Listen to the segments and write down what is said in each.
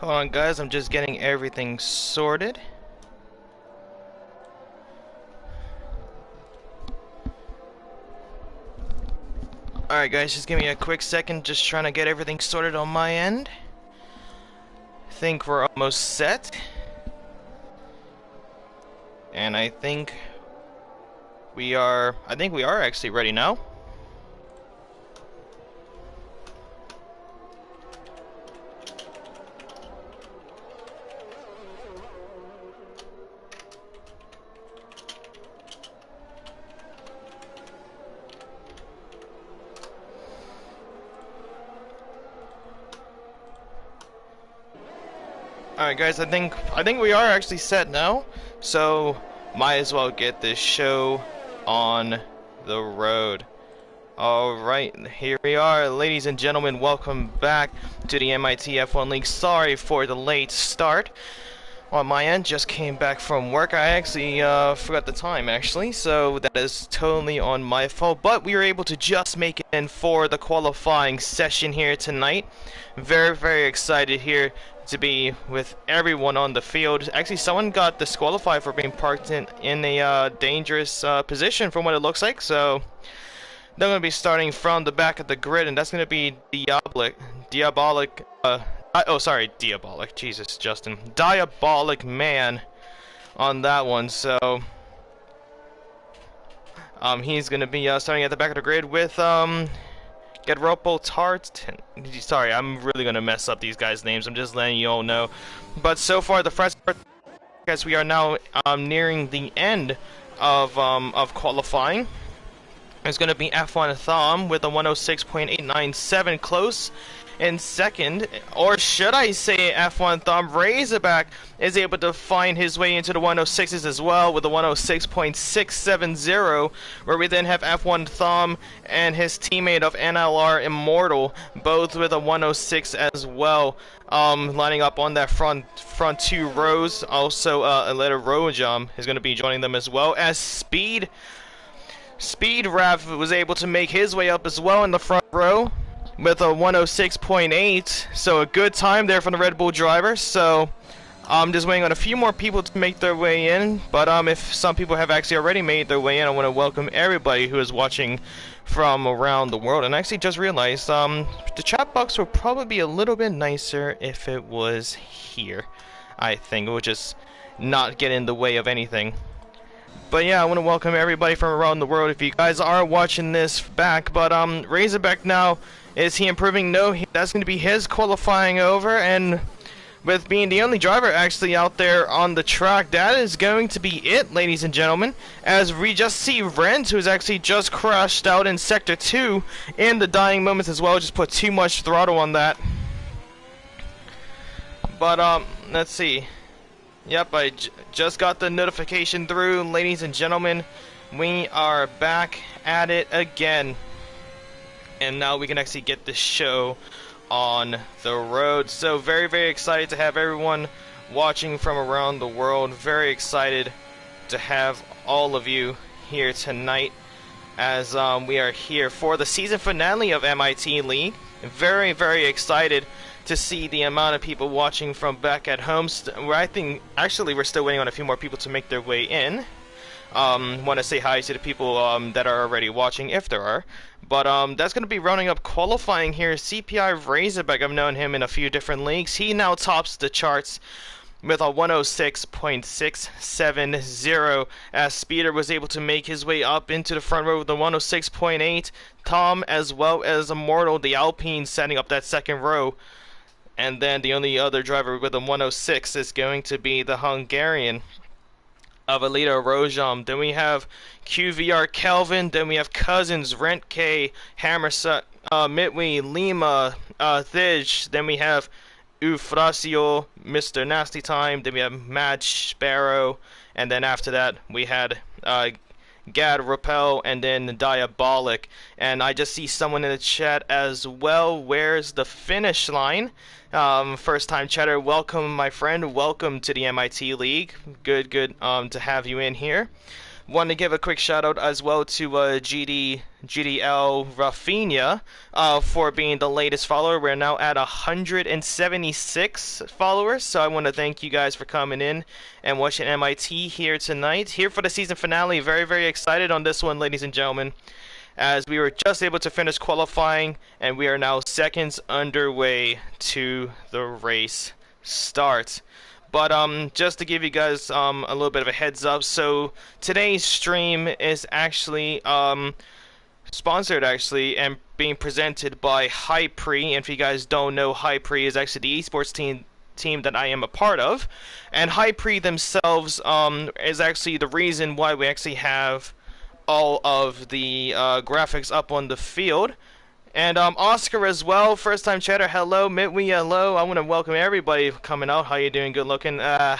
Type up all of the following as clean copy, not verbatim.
Hold on, guys, I'm just getting everything sorted. Alright, guys, just give me a quick second, just trying to get everything sorted on my end. Think we're almost set. And I think we are actually ready now. Alright, guys, I think we are actually set now, so might as well get this show on the road. Alright, here we are, ladies and gentlemen, welcome back to the MIT F1 League. Sorry for the late start on my end, just came back from work. I actually forgot the time, actually, so that is totally on my fault, but we were able to just make it in for the qualifying session here tonight. Very, very excited here to be with everyone on the field. Actually, someone got disqualified for being parked in a dangerous position from what it looks like, so they're going to be starting from the back of the grid, and that's going to be Diabolic, Jesus, Justin. Diabolic Man on that one, so he's going to be starting at the back of the grid with Gedropo Tartan. Sorry, I'm really gonna mess up these guys' names. I'm just letting you all know. But so far, the first, guys, we are now nearing the end of qualifying. It's gonna be F1 Thom with a 106.897 close in second, or should I say F1 Thom Razorback is able to find his way into the 106s as well with a 106.670, where we then have F1 Thom and his teammate of NLR Immortal, both with a 106 as well, lining up on that front two rows. Also, Aleta Rojam is going to be joining them as well, as Speed Rav was able to make his way up as well in the front row with a 106.8, so a good time there from the Red Bull driver. So I'm just waiting on a few more people to make their way in, but if some people have actually already made their way in, I want to welcome everybody who is watching from around the world. And I actually just realized the chat box would probably be a little bit nicer if it was here. I think it would just not get in the way of anything. But yeah, I want to welcome everybody from around the world if you guys are watching this back. But Razorback now, is he improving? No, that's going to be his qualifying over, and with being the only driver actually out there on the track, that is going to be it, ladies and gentlemen, as we just see Rent, who's actually just crashed out in Sector 2 in the dying moments as well, just put too much throttle on that. But let's see. Yep, I just got the notification through, ladies and gentlemen. We are back at it again. And now we can actually get the show on the road. So very, very excited to have everyone watching from around the world. Very excited to have all of you here tonight as we are here for the season finale of MIT League. Very, very excited to see the amount of people watching from back at home. I think actually we're still waiting on a few more people to make their way in. Want to say hi to the people that are already watching, if there are. But that's going to be rounding up qualifying here. CPI Razorback, I've known him in a few different leagues. He now tops the charts with a 106.670, as Speeder was able to make his way up into the front row with a 106.8. Tom, as well as Immortal, the Alpine, setting up that second row. And then the only other driver with a 106 is going to be the Hungarian of Aleta Rojam. Then we have QVR Kelvin. Then we have Cousins, Rent K, Hammersuck, Mitwee, Lima, Thij. Then we have Eufrasio, Mr. Nasty Time. Then we have Mad Sparrow. And then after that, we had Gad Rappel and then Diabolic. And I just see someone in the chat as well. Where's the finish line? First time chatter, welcome my friend, welcome to the MIT League. Good to have you in here. Want to give a quick shout out as well to GDL Rafinha for being the latest follower. We're now at 176 followers, so I want to thank you guys for coming in and watching MIT here tonight. Here for the season finale. Very, very excited on this one, ladies and gentlemen, as we were just able to finish qualifying, and we are now seconds underway to the race start. But just to give you guys a little bit of a heads up, so today's stream is actually sponsored and being presented by Hypre. And if you guys don't know, Hypre is actually the esports team that I am a part of, and Hypre themselves is actually the reason why we actually have all of the graphics up on the field. And Oscar as well, first time chatter, hello. Mitwi, hello. I want to welcome everybody coming out. How you doing? Good looking? I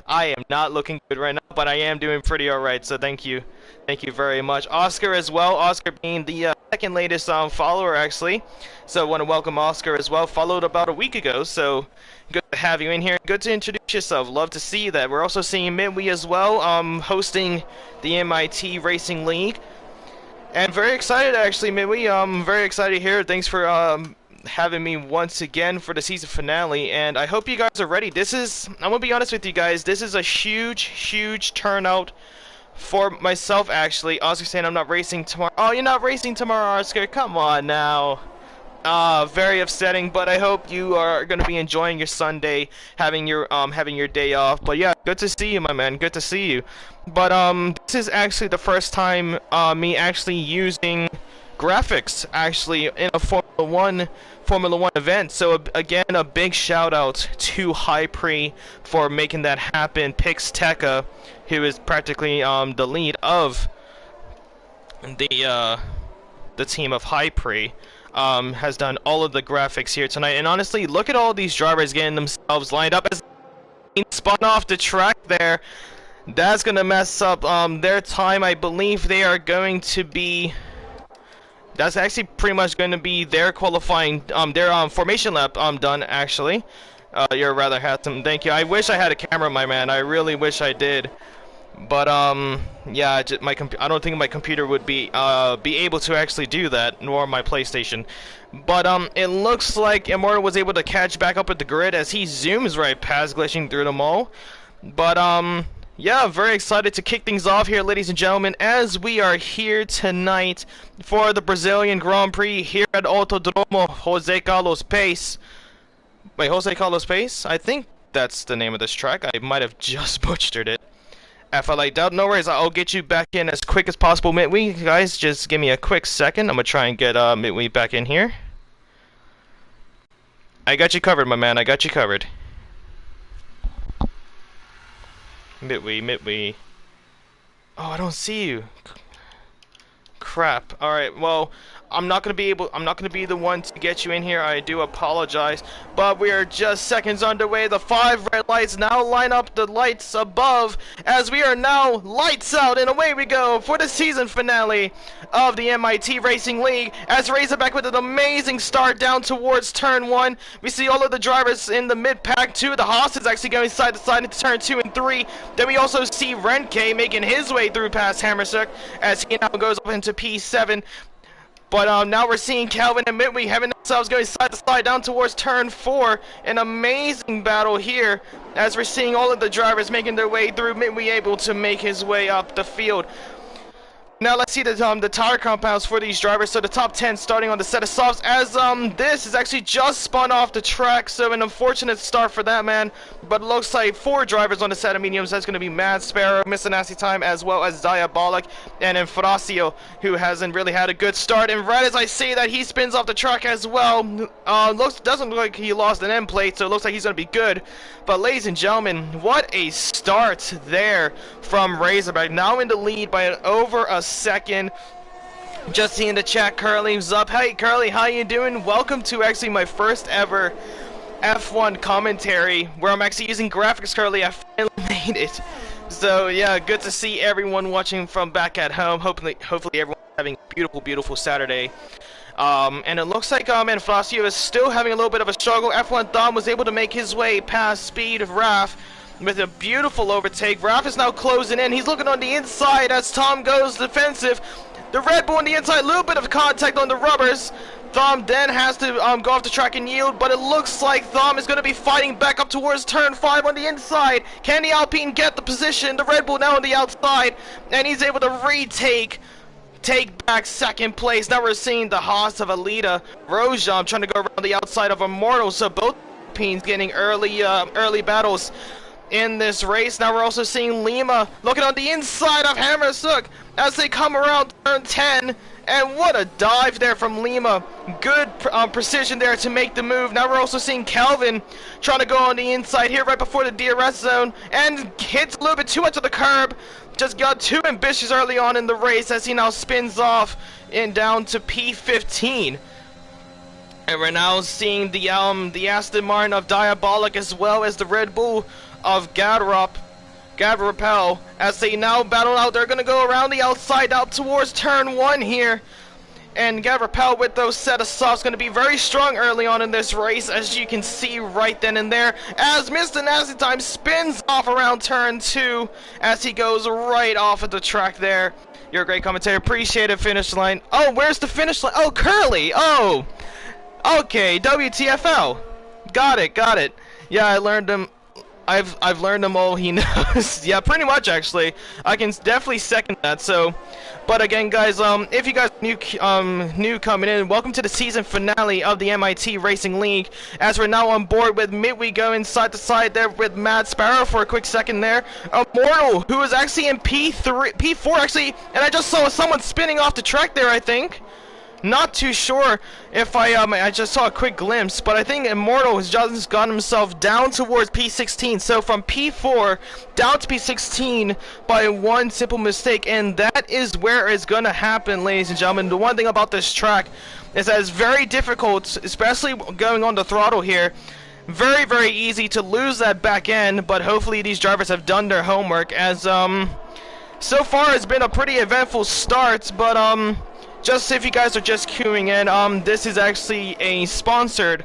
am not looking good right now, but I am doing pretty alright, so thank you very much. Oscar as well, Oscar being the second latest follower actually, so I want to welcome Oscar as well. Followed about a week ago, so good to have you in here. Good to introduce yourself. Love to see that. We're also seeing Mitwi as well, hosting the MIT Racing League. And very excited actually, Mitwi. Very excited here. Thanks for having me once again for the season finale, and I hope you guys are ready. I'm gonna be honest with you guys, this is a huge turnout for myself actually. Oscar saying I'm not racing tomorrow. Oh, you're not racing tomorrow, Oscar? Come on now. Very upsetting, but I hope you are going to be enjoying your Sunday, having your day off. But yeah, good to see you, my man. Good to see you. But this is actually the first time me actually using graphics actually in a Formula 1 event. So again, a big shout out to Hypre for making that happen. Pixteca, who is practically the lead of the team of Hypre. Has done all of the graphics here tonight, and honestly, look at all these drivers getting themselves lined up as spun off the track there. That's gonna mess up their time. I believe they are going to be. That's actually pretty much going to be their qualifying, their formation lap done actually. You're rather handsome. Thank you. I wish I had a camera, my man. I really wish I did. But yeah, I don't think my computer would be able to actually do that, nor my PlayStation. But it looks like Immortal was able to catch back up with the grid as he zooms right past, glitching through them all. But yeah, very excited to kick things off here, ladies and gentlemen, as we are here tonight for the Brazilian Grand Prix here at Autodromo Jose Carlos Pace. Wait, Jose Carlos Pace? I think that's the name of this track. I might have just butchered it. If I like doubt, no worries, I'll get you back in as quick as possible, Mitwi. Guys, just give me a quick second. I'm gonna try and get Mitwi back in here. I got you covered, my man. I got you covered. Mitwi. Oh, I don't see you. Crap. Alright, well, I'm not gonna be the one to get you in here. I do apologize, but we are just seconds underway. The 5 red lights now line up the lights above as we are now lights out, and away we go for the season finale of the MIT Racing League as Razorback with an amazing start down towards turn 1. We see all of the drivers in the mid pack 2. The Haas is actually going side to side into turn 2 and 3. Then we also see Renke making his way through past Hammersuk as he now goes up into P7. But now we're seeing Calvin and Mitwi having themselves going side to side down towards turn 4. An amazing battle here as we're seeing all of the drivers making their way through. Mitwi able to make his way up the field. Now let's see the tire compounds for these drivers. So the top 10 starting on the set of softs as this is actually just spun off the track, so an unfortunate start for that man. But it looks like 4 drivers on the set of mediums. That's going to be Mad Sparrow, Mr. Nasty Time, as well as Diabolic, and then Fracio, who hasn't really had a good start. And right as I say that, he spins off the track as well. Doesn't look like he lost an end plate, so it looks like he's going to be good. But ladies and gentlemen, what a start there from Razorback. Now in the lead by over a second. Just seeing the chat, Curly's up. Hey Curly, how you doing? Welcome to actually my first ever F1 commentary where I'm actually using graphics, Curly. I finally made it. So yeah, good to see everyone watching from back at home. Hopefully everyone's having a beautiful Saturday. And it looks like Fracio is still having a little bit of a struggle. F1 Dom was able to make his way past Speed of Raph with a beautiful overtake. Raph is now closing in. He's looking on the inside as Tom goes defensive. The Red Bull on the inside, a little bit of contact on the rubbers. Thom then has to go off the track and yield, but it looks like Thom is going to be fighting back up towards turn 5 on the inside. Can the Alpine get the position? The Red Bull now on the outside, and he's able to take back second place. Now we're seeing the Haas of Alita Grosjean trying to go around the outside of Immortal, so both Alpines getting early battles in this race. Now we're also seeing Lima looking on the inside of Hammershoek as they come around turn 10, and what a dive there from Lima. Good precision there to make the move. Now we're also seeing Kelvin trying to go on the inside here right before the DRS zone and hits a little bit too much of the curb. Just got too ambitious early on in the race as he now spins off and down to P15. And we're now seeing the Aston Martin of Diabolic as well as the Red Bull of Gavrapel as they now battle out. They're going to go around the outside out towards turn 1 here. And Gavrapel with those set of softs going to be very strong early on in this race, as you can see right then and there, as Mr. Nasty Time spins off around turn 2 as he goes right off of the track there. You're a great commentator. Appreciate it. Finish line. Oh, where's the finish line? Oh, Curly. Oh, okay. WTFL. Got it. Yeah, I learned him. I've learned them all he knows. Yeah, pretty much actually. I can definitely second that. So, but again, guys, if you guys new coming in, welcome to the season finale of the MIT Racing League. As we're now on board with Midway going side to side there with Mad Sparrow for a quick second there. Immortal, who is actually in P4 actually, and I just saw someone spinning off the track there, I think. Not too sure if I just saw a quick glimpse, but I think Immortal has just gotten himself down towards P16. So from P4 down to P16 by one simple mistake, and that is where it's gonna happen, ladies and gentlemen. The one thing about this track is that it's very difficult, especially going on the throttle here. Very, very easy to lose that back end, but hopefully these drivers have done their homework, as so far it's been a pretty eventful start, but just if you guys are just queuing in, this is actually a sponsored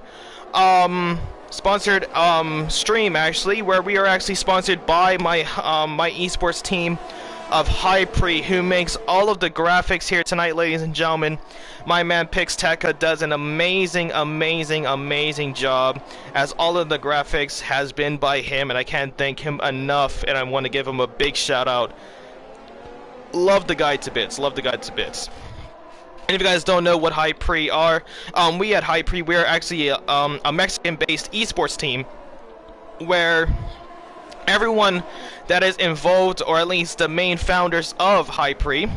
stream actually, where we are actually sponsored by my my esports team of Hypre, who makes all of the graphics here tonight, ladies and gentlemen. My man Pixteca does an amazing job, as all of the graphics has been by him, and I can't thank him enough, and I want to give him a big shout out. Love the guy to bits. And if you guys don't know what Hypre are, we at Hypre, we're actually a Mexican-based esports team where everyone that is involved, or at least the main founders of Hypre,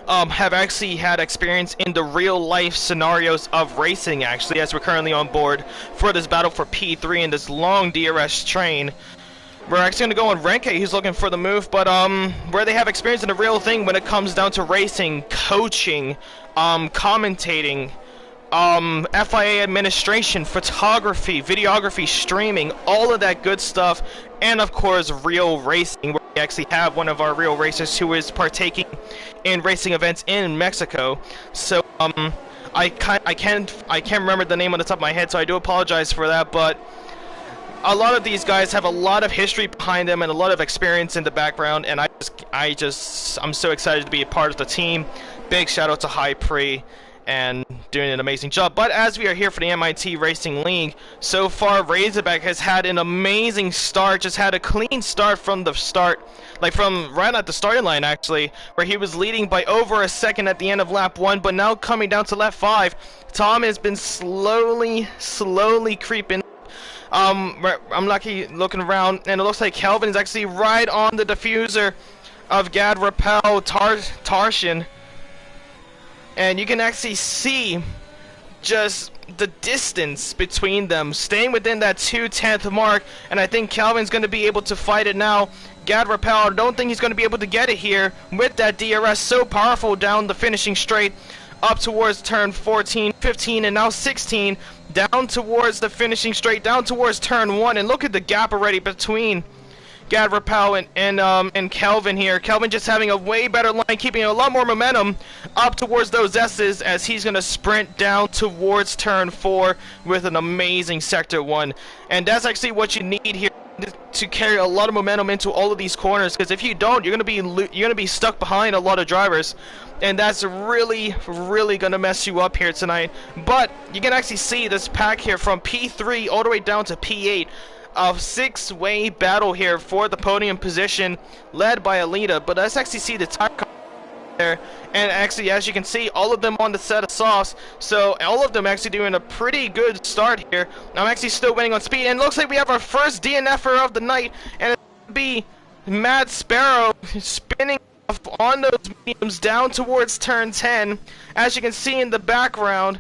have actually had experience in the real-life scenarios of racing, actually, as we're currently on board for this battle for P3 in this long DRS train. We're actually going to go on Renke, who's looking for the move, but where they have experience in the real thing when it comes down to racing, coaching, commentating, FIA administration, photography, videography, streaming, all of that good stuff, and of course real racing, where we actually have one of our real racers who is partaking in racing events in Mexico. So I can't remember the name on the top of my head, so I do apologize for that, but a lot of these guys have a lot of history behind them and a lot of experience in the background, and I'm so excited to be a part of the team. Big shout out to Hypre and doing an amazing job. But as we are here for the MIT Racing League, so far Razorback has had an amazing start, just had a clean start from the start, like from right at the starting line actually, where he was leading by over a second at the end of lap 1, but now coming down to lap 5, Tom has been slowly kneeping. I'm lucky looking around, and it looks like Kelvin is actually right on the diffuser of Gavrapel Tarshin, and you can actually see just the distance between them, staying within that 2/10 mark, and I think Kelvin's going to be able to fight it now. Gavrapel, I don't think he's going to be able to get it here with that DRS so powerful down the finishing straight, up towards turn 14, 15, and now 16, down towards the finishing straight, down towards turn 1, and look at the gap already between Gavrapel and Kelvin here. Kelvin just having a way better line, keeping a lot more momentum up towards those S's, as he's going to sprint down towards turn 4 with an amazing sector 1. And that's actually what you need here to carry a lot of momentum into all of these corners, because if you don't, you're gonna be stuck behind a lot of drivers, and that's really gonna mess you up here tonight. But you can actually see this pack here from P3 all the way down to P8. A six-way battle here for the podium position, led by Alita. But let's actually see the tire there, and actually, as you can see, all of them on the set of softs, so all of them actually doing a pretty good start here. I'm actually still waiting on speed, and it looks like we have our first DNFer of the night, and it's going to be Mad Sparrow spinning off on those mediums down towards turn 10, as you can see in the background,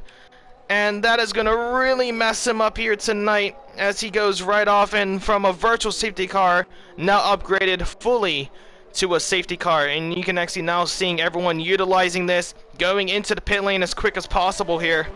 and that is going to really mess him up here tonight, as he goes right off and from a virtual safety car, now upgraded fully to a safety car. And you can actually now seeing everyone utilizing this, going into the pit lane as quick as possible here.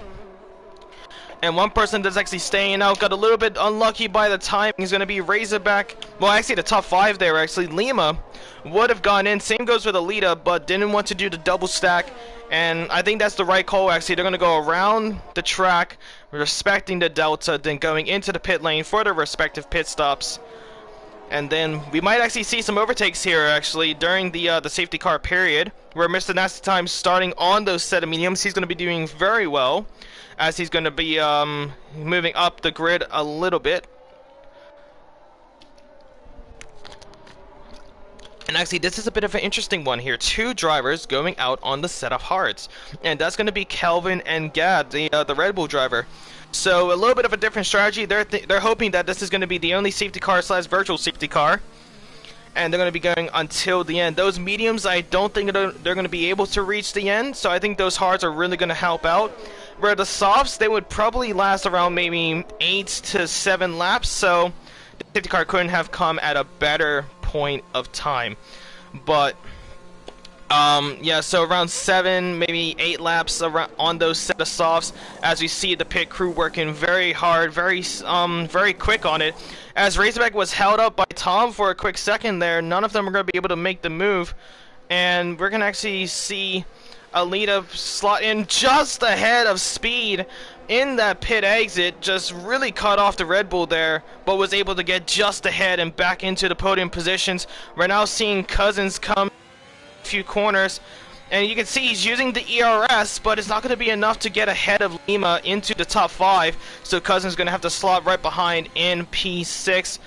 And one person that's actually staying out got a little bit unlucky by the time. He's going to be Razorback. Well, actually the top 5 there, actually Lima would have gone in. Same goes with Alita, but didn't want to do the double stack, and I think that's the right call. Actually, they're going to go around the track, respecting the delta, then going into the pit lane for their respective pit stops. And then we might actually see some overtakes here, actually, during the safety car period, where Mr. Nasty Time starting on those set of mediums. He's going to be doing very well, as he's going to be moving up the grid a little bit. And actually, this is a bit of an interesting one here. 2 drivers going out on the set of hards, and that's going to be Kelvin and Gad, the Red Bull driver. So a little bit of a different strategy. They're hoping that this is going to be the only safety car / virtual safety car, and they're going to be going until the end. Those mediums, I don't think they're going to be able to reach the end, so I think those hards are really going to help out. Where the softs, they would probably last around maybe 8 to 7 laps, so the safety car couldn't have come at a better point of time. But yeah, so around 7, maybe 8 laps around on those set of softs, as we see the pit crew working very hard, very quick on it. As Razorback was held up by Tom for a quick second there, none of them are going to be able to make the move, and we're going to actually see Alita slot in just ahead of Speed in that pit exit, just really cut off the Red Bull there, but was able to get just ahead and back into the podium positions. We're now seeing Cousins come a few corners, and you can see he's using the ERS, but it's not going to be enough to get ahead of Lima into the top 5, so Cousins is going to have to slot right behind in P6.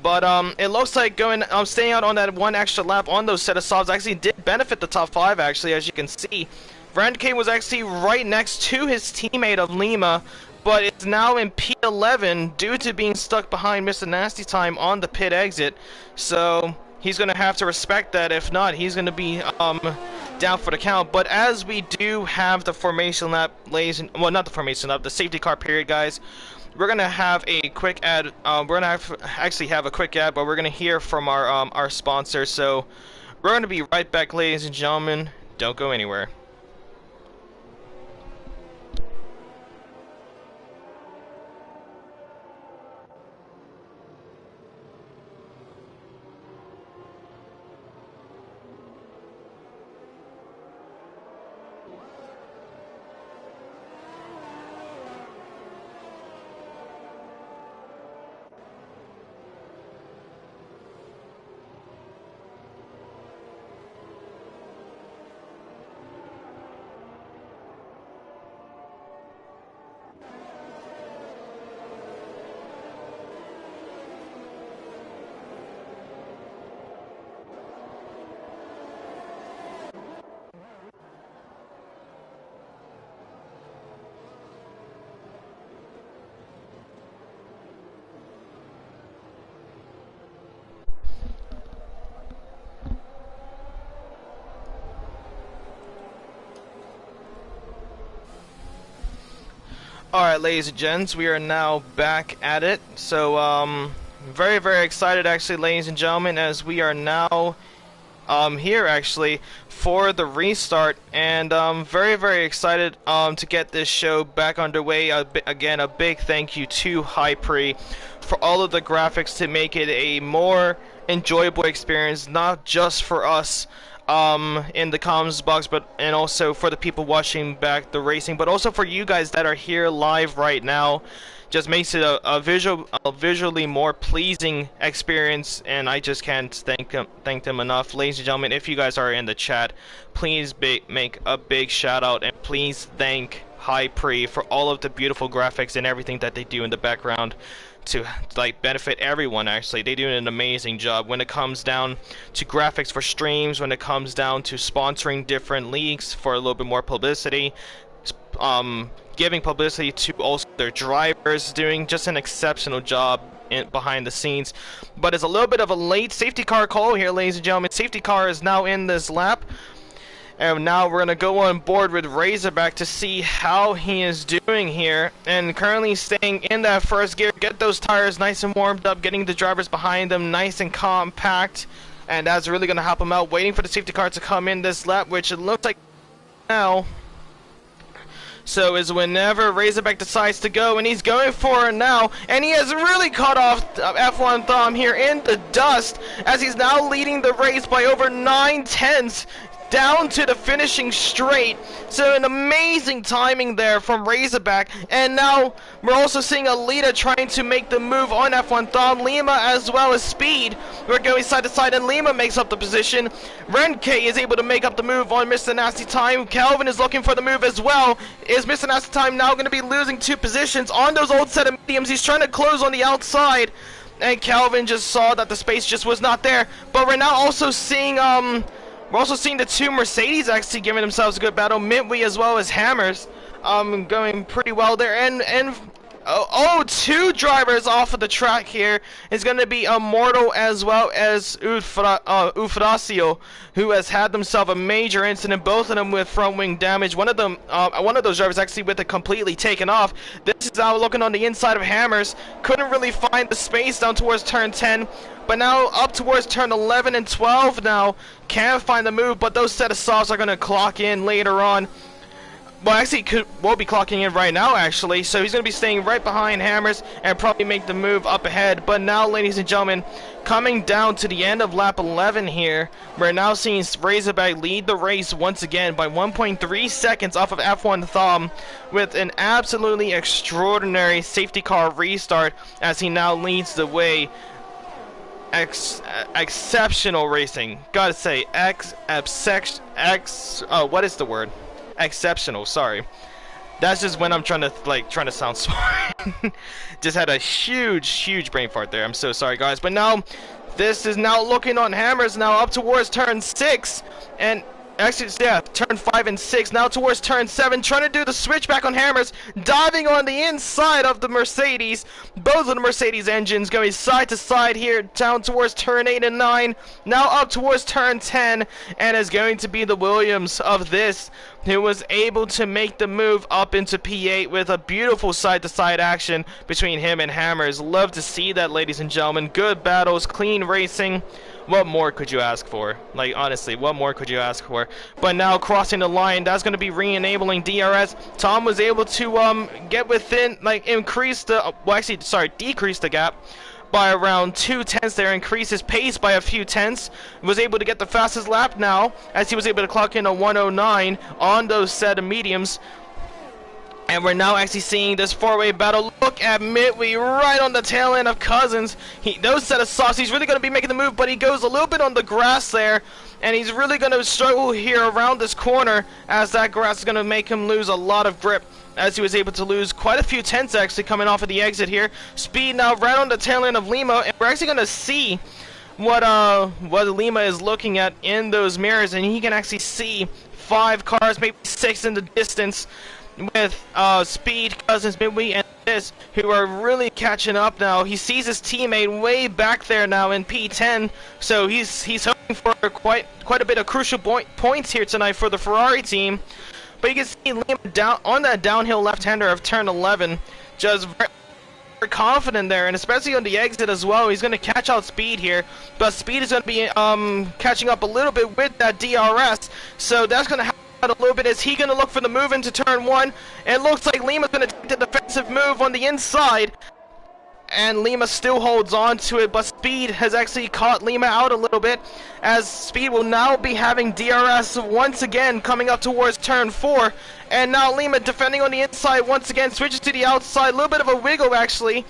But it looks like staying out on that one extra lap on those set of softs actually did benefit the top 5, actually, as you can see. Randke was actually right next to his teammate of Lima, but it's now in P11 due to being stuck behind Mr. Nasty Time on the pit exit. So he's going to have to respect that. If not, he's going to be down for the count. But as we do have the formation lap, well, not the formation lap, the safety car period, guys, we're going to have a quick ad. We're going to actually have a quick ad, but we're going to hear from our sponsor. So we're going to be right back, ladies and gentlemen. Don't go anywhere. Alright, ladies and gents, we are now back at it. So, very excited, actually, ladies and gentlemen, as we are now here, actually, for the restart. And very excited to get this show back underway. Again, a big thank you to Hypre for all of the graphics to make it a more enjoyable experience, not just for us in the comms box, and also for the people watching back the racing, but also for you guys that are here live right now, just makes it a visually more pleasing experience, and I just can't thank them enough. Ladies and gentlemen, if you guys are in the chat, please make a big shout out, and please thank Hypre for all of the beautiful graphics and everything that they do in the background to like benefit everyone. Actually, they do an amazing job when it comes down to graphics for streams, when it comes down to sponsoring different leagues for a little bit more publicity, giving publicity to also their drivers, doing just an exceptional job behind the scenes. But it's a little bit of a late safety car call here, ladies and gentlemen. Safety car is now in this lap. And now we're going to go on board with Razorback to see how he is doing here. And currently staying in that first gear, get those tires nice and warmed up, getting the drivers behind them nice and compact. And that's really going to help him out, waiting for the safety car to come in this lap, which it looks like now. So is whenever Razorback decides to go, and he's going for it now, and he has really cut off F1 Thom here in the dust, as he's now leading the race by over 9/10 down to the finishing straight. So an amazing timing there from Razorback. And now we're also seeing Alita trying to make the move on F1 Thom, Lima as well as Speed. We're going side to side, and Lima makes up the position. Renke is able to make up the move on Mr. Nasty Time. Calvin is looking for the move as well. Is Mr. Nasty Time now going to be losing 2 positions on those old set of mediums? He's trying to close on the outside, and Calvin just saw that the space just was not there. But we're now also seeing we're also seeing the 2 Mercedes actually giving themselves a good battle. Mitwee as well as Hammers going pretty well there. And 2 drivers off of the track here is going to be Immortal as well as Eufrasio, who has had themselves a major incident, both of them with front wing damage. One of those drivers actually with it completely taken off. This is now looking on the inside of Hammers. Couldn't really find the space down towards turn 10. But now up towards turn 11 and 12 now, can't find the move, but those set of softs are going to clock in later on. Well, actually, will be clocking in right now, actually. So he's going to be staying right behind Hammers and probably make the move up ahead. But now, ladies and gentlemen, coming down to the end of lap 11 here, we're now seeing Razorback lead the race once again by 1.3 seconds off of F1 Thom with an absolutely extraordinary safety car restart as he now leads the way. Exceptional racing. Gotta say, what is the word? Exceptional, sorry. That's just when I'm trying to sound smart. Just had a huge brain fart there. I'm so sorry, guys. But now, this is now looking on Hammers now up towards turn 6. And actually, yeah, turn 5 and 6. Now towards turn 7, trying to do the switch back on Hammers, diving on the inside of the Mercedes. Both of the Mercedes engines going side to side here, down towards turn 8 and 9. Now up towards turn 10, and is going to be the Williams of this, who was able to make the move up into P8 with a beautiful side-to-side action between him and Hammers. Love to see that, ladies and gentlemen. Good battles, clean racing. What more could you ask for? Like, honestly, what more could you ask for? But now crossing the line, that's going to be re-enabling DRS. Thom was able to get within, like, decrease the gap by around 2/10 there, increase his pace by a few tenths. Was able to get the fastest lap now, as he was able to clock in a 109 on those set of mediums. And we're now actually seeing this 4-way battle. Look at Mitwee right on the tail end of Cousins. Those set of softs, he's really going to be making the move, but he goes a little bit on the grass there. And he's really going to struggle here around this corner, as that grass is going to make him lose a lot of grip, as he was able to lose quite a few tenths actually coming off of the exit here. Speed now right on the tail end of Lima, and we're actually going to see what Lima is looking at in those mirrors, and he can actually see 5 cars, maybe 6 in the distance, with Speed, Cousins, Mitwee, and this, who are really catching up now. He sees his teammate way back there now in P10, so he's hoping for quite a bit of crucial points here tonight for the Ferrari team. But you can see Lima down on that downhill left-hander of turn 11, just very confident there, and especially on the exit as well. He's going to catch out Speed here, but Speed is going to be catching up a little bit with that DRS, so that's going to happen a little bit. Is he going to look for the move into turn 1? It looks like Lima's going to take the defensive move on the inside, and Lima still holds on to it, but Speed has actually caught Lima out a little bit, as Speed will now be having DRS once again coming up towards turn 4, and now Lima defending on the inside once again, switches to the outside, a little bit of a wiggle actually,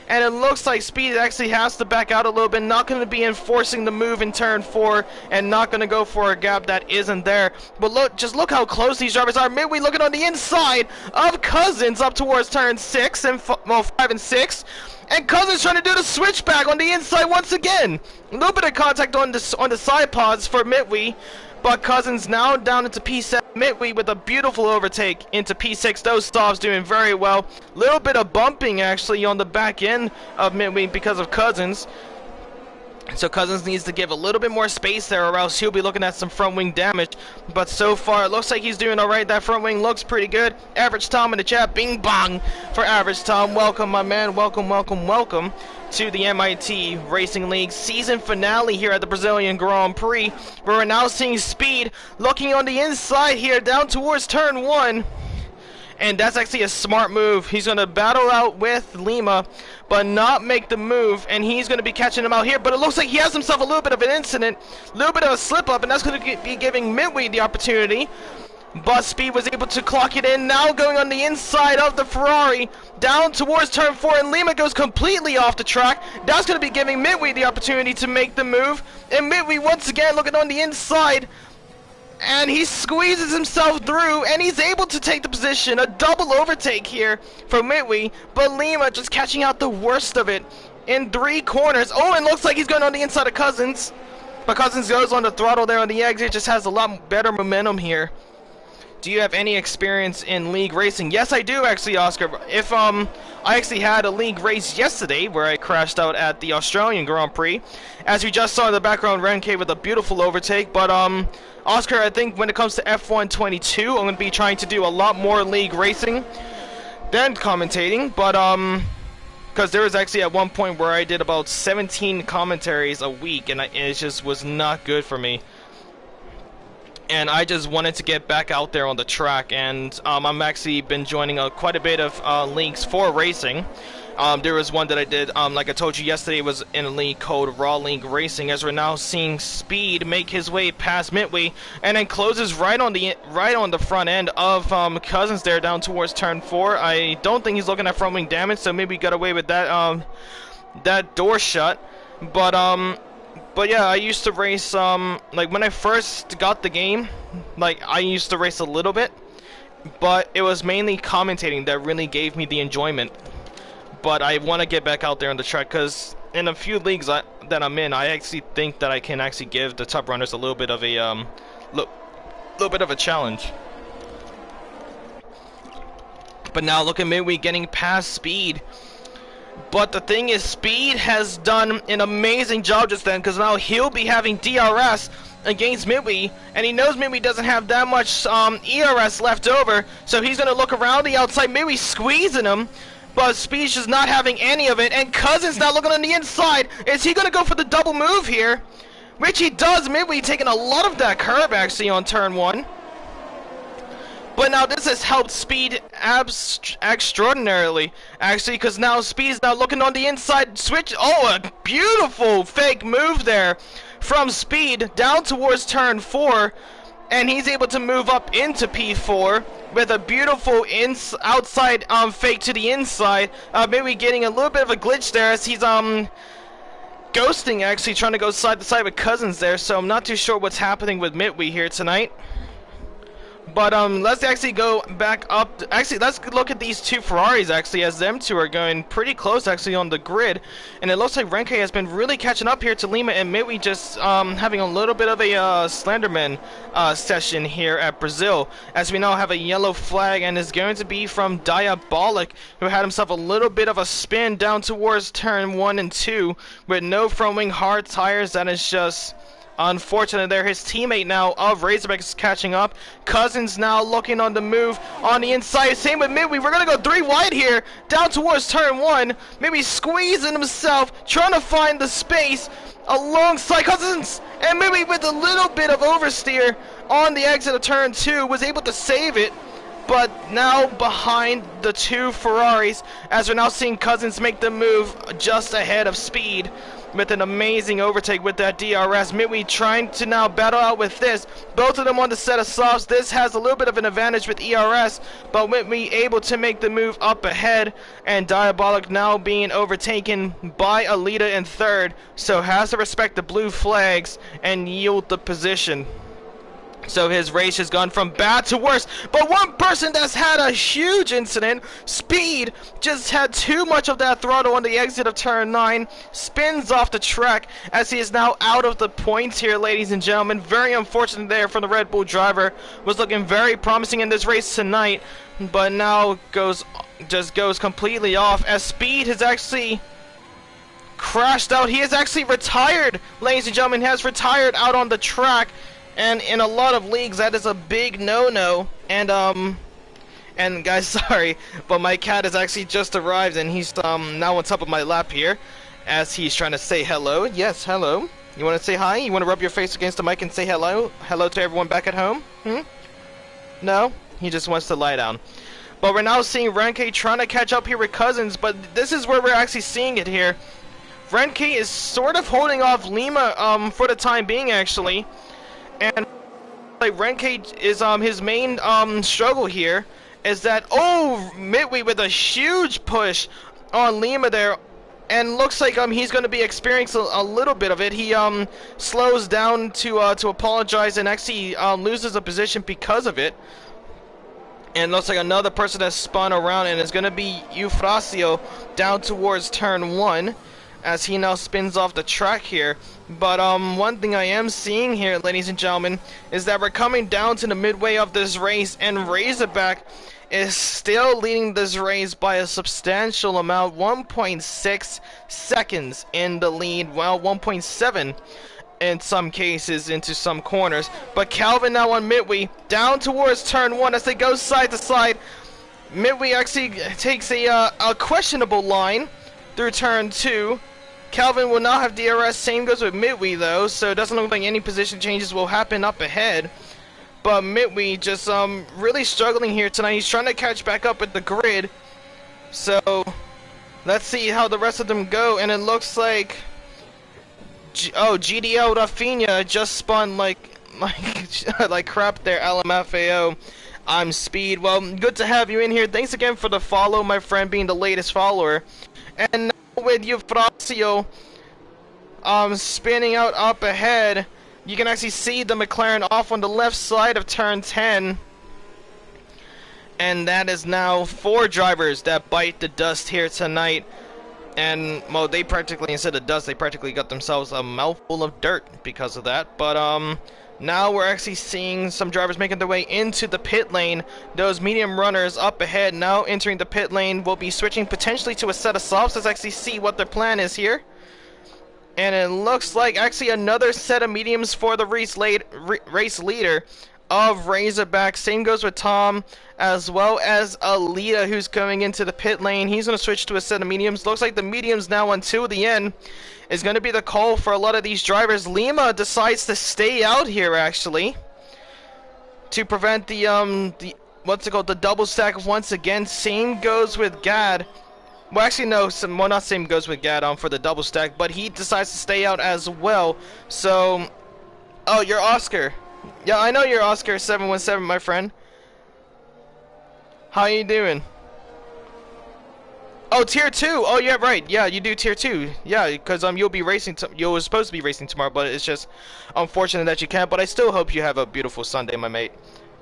and it looks like Speed actually has to back out a little bit, not going to be enforcing the move in turn 4, and not going to go for a gap that isn't there. But look, just look how close these drivers are. Midway looking on the inside of Cousins up towards turn 6, and 5 and 6. And Cousins trying to do the switchback on the inside once again. A little bit of contact on the side pods for Midway, but Cousins now down into P7. Midway with a beautiful overtake into P6. Those stops doing very well. Little bit of bumping actually on the back end of Midway because of Cousins. So Cousins needs to give a little bit more space there, or else he'll be looking at some front wing damage. But so far, it looks like he's doing alright. That front wing looks pretty good. Average Tom in the chat. Bing bong for Average Tom. Welcome, my man. Welcome, welcome, welcome to the MIT Racing League season finale here at the Brazilian Grand Prix, where we're now seeing Speed looking on the inside here down towards turn 1. And that's actually a smart move. He's going to battle out with Lima, but not make the move, and he's going to be catching him out here. But it looks like he has himself a little bit of an incident, a little bit of a slip-up, and that's going to be giving Midway the opportunity. But Speed was able to clock it in, now going on the inside of the Ferrari, down towards turn 4, and Lima goes completely off the track. That's going to be giving Midway the opportunity to make the move, and Midway once again looking on the inside, and he squeezes himself through, and he's able to take the position. A double overtake here for Midway, but Lima just catching out the worst of it in 3 corners. Oh, and looks like he's going on the inside of Cousins, but Cousins goes on the throttle there on the exit, just has a lot better momentum here. Do you have any experience in league racing? Yes, I do actually, Oscar. If I actually had a league race yesterday where I crashed out at the Australian Grand Prix. As we just saw in the background, Renke with a beautiful overtake. But Oscar, I think when it comes to F1 22, I'm going to be trying to do a lot more league racing than commentating. But because there was actually at one point where I did about 17 commentaries a week, and it just was not good for me. And I just wanted to get back out there on the track, and I'm actually been joining quite a bit of leagues for racing. There was one that I did, like I told you yesterday, was in a league called Raw League Racing, as we're now seeing Speed make his way past Midway, and then closes right on the front end of Cousins there down towards turn 4. I don't think he's looking at front wing damage, so maybe he got away with that that door shut, But yeah, I used to race, like when I first got the game, like I used to race a little bit, but it was mainly commentating that really gave me the enjoyment. But I want to get back out there on the track, because in a few leagues that I'm in, I actually think that I can actually give the top runners a little bit of a, little bit of a challenge. But now look at Midway getting past Speed. But the thing is, Speed has done an amazing job just then, because now he'll be having DRS against Midway, and he knows Midway doesn't have that much ERS left over, so he's going to look around the outside. Midway squeezing him, but Speed's just not having any of it, and Cousins now looking on the inside. Is he going to go for the double move here? Which he does. Midway taking a lot of that curve actually on turn 1. But now this has helped Speed extraordinarily, actually, because now Speed's now looking on the inside switch. Oh, a beautiful fake move there from Speed down towards turn 4, and he's able to move up into P4 with a beautiful outside fake to the inside. Maybe getting a little bit of a glitch there as he's ghosting, actually trying to go side to side with Cousins there. So I'm not too sure what's happening with Midway here tonight. But let's actually go back up. Actually, let's look at these two Ferraris, actually, as them two are going pretty close, actually, on the grid. And it looks like Renke has been really catching up here to Lima, and Midway just having a little bit of a Slenderman session here at Brazil, as we now have a yellow flag, and is going to be from Diabolic, who had himself a little bit of a spin down towards turn 1 and 2 with no front wing hard tires. That is just unfortunate there. His teammate now of Razorback is catching up. Cousins now looking on the move on the inside. Same with Midway. We're going to go 3 wide here down towards turn 1. Maybe squeezing himself, trying to find the space alongside Cousins. And Midway with a little bit of oversteer on the exit of turn 2 was able to save it. but now behind the two Ferraris, as we're now seeing Cousins make the move just ahead of Speed with an amazing overtake with that DRS. Midway trying to now battle out with this. Both of them on the set of softs. This has a little bit of an advantage with ERS, but Midway able to make the move up ahead, and Diabolic now being overtaken by Alita in third, so has to respect the blue flags and yield the position. So his race has gone from bad to worse. But one person that's had a huge incident, Speed, just had too much of that throttle on the exit of turn 9, spins off the track as he is now out of the points here, ladies and gentlemen. Very unfortunate there from the Red Bull driver. Was looking very promising in this race tonight, but now goes completely off as Speed has actually crashed out. He has actually retired, ladies and gentlemen. He has retired out on the track. And in a lot of leagues, that is a big no-no. And guys, sorry, but my cat has actually just arrived, and he's now on top of my lap here, as he's trying to say hello. Yes, hello. You want to say hi? You want to rub your face against the mic and say hello? Hello to everyone back at home? No? He just wants to lie down. But we're now seeing Renke trying to catch up here with Cousins, but this is where we're actually seeing it here. Renke is sort of holding off Lima for the time being, actually. And like Renke is his main struggle here is that Midway with a huge push on Lima there, and looks like he's going to be experiencing a little bit of it. He slows down to apologize and actually loses a position because of it. And looks like another person has spun around, and it's going to be Eufrasio down towards turn 1 as he now spins off the track here. But one thing I am seeing here, ladies and gentlemen, is that we're coming down to the midway of this race, and Razorback is still leading this race by a substantial amount, 1.6 seconds in the lead, well, 1.7 in some cases into some corners. But Calvin now on Midway, down towards turn 1 as they go side to side. Midway actually takes a questionable line through turn 2. Calvin will now have DRS, same goes with Midway though, so it doesn't look like any position changes will happen up ahead. But Midway just really struggling here tonight. He's trying to catch back up with the grid. So let's see how the rest of them go, and it looks like GDL Rafinha just spun like crap there. LMFAO. I'm Speed. Well, good to have you in here. Thanks again for the follow, my friend, being the latest follower. And now with Eufrasio spinning out up ahead, you can actually see the McLaren off on the left side of turn 10. And that is now 4 drivers that bite the dust here tonight. And, well, they practically, instead of dust, they practically got themselves a mouthful of dirt because of that. But, now we're actually seeing some drivers making their way into the pit lane. Those medium runners up ahead now entering the pit lane will be switching potentially to a set of softs. Let's actually see what their plan is here. And it looks like actually another set of mediums for the race leader of Razorback. Same goes with Tom, as well as Alita, who's going into the pit lane. He's going to switch to a set of mediums. Looks like the mediums now until the end is going to be the call for a lot of these drivers. Lima decides to stay out here, actually, to prevent the what's it called, the double stack once again. Same goes with Gad. Well, actually, no, well, not same goes with Gad for the double stack, but he decides to stay out as well. So, oh, you're Oscar. Yeah, I know you're Oscar 717, my friend. How you doing? Oh, tier 2. Oh, yeah, right. Yeah, you do tier 2. Yeah, because you'll be racing. You were supposed to be racing tomorrow, but it's just unfortunate that you can't. But I still hope you have a beautiful Sunday, my mate.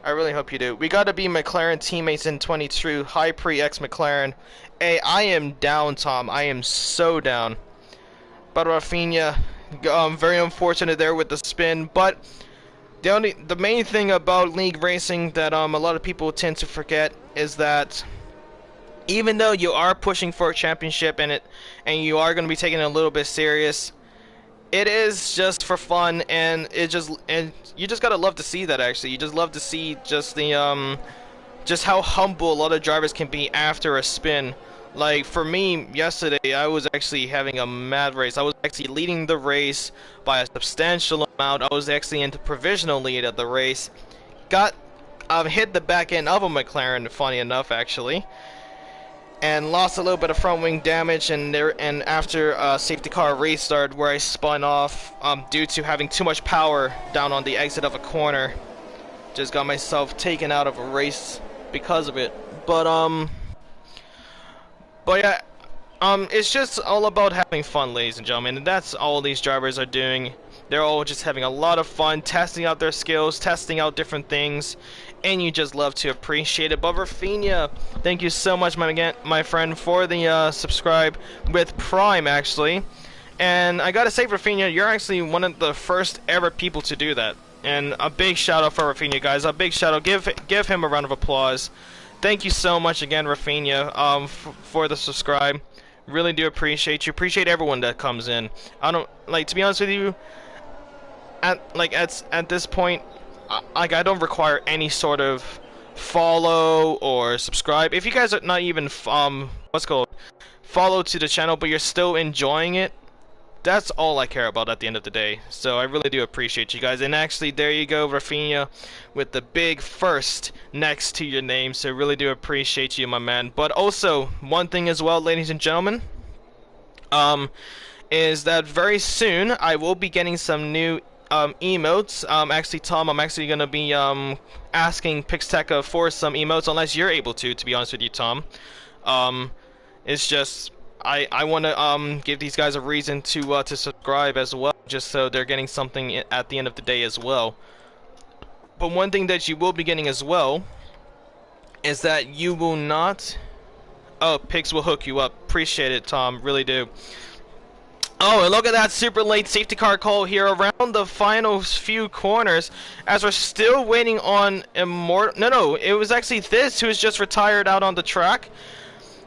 I really hope you do. We got to be McLaren teammates in 22. High pre-X McLaren. Hey, I am down, Tom. I am so down. But Rafinha, very unfortunate there with the spin. But the main thing about league racing that a lot of people tend to forget is that even though you are pushing for a championship and you are going to be taking it a little bit serious, it is just for fun, and you just gotta love to see that. Actually, you just love to see just the just how humble a lot of drivers can be after a spin. Like for me yesterday, I was actually having a mad race. I was actually leading the race by a substantial amount. I was actually into provisional lead of the race. Got hit the back end of a McLaren, funny enough, actually, and lost a little bit of front wing damage. And after a safety car restart where I spun off due to having too much power down on the exit of a corner, just got myself taken out of a race because of it. But yeah, it's just all about having fun, ladies and gentlemen, and that's all these drivers are doing. They're all just having a lot of fun, testing out their skills, testing out different things, and you just love to appreciate it. But Rafinha, thank you so much, my friend, for the subscribe with Prime, actually. And I gotta say, Rafinha, you're actually one of the first ever people to do that. And a big shout out for Rafinha, guys. A big shout out. Give him a round of applause. Thank you so much again, Rafinha, for the subscribe. Really do appreciate you. Appreciate everyone that comes in. I don't like, to be honest with you. At this point, I don't require any sort of follow or subscribe. If you guys are not even follow to the channel, but you're still enjoying it, that's all I care about at the end of the day. So I really do appreciate you guys. And actually, there you go, Rafinha, with the big first next to your name. So really do appreciate you, my man. But also, one thing as well, ladies and gentlemen, is that very soon I will be getting some new emotes. Actually, Tom, I'm actually gonna be asking Pixteca for some emotes, unless you're able to be honest with you, Tom. It's just I want to give these guys a reason to subscribe as well, just so they're getting something at the end of the day as well. But one thing that you will be getting as well is that you will not. Oh, Pix will hook you up. Appreciate it, Tom. Really do. Oh, and look at that super late safety car call here around the final few corners, as we're still waiting on Immortal. No, it was actually this who was just retired out on the track.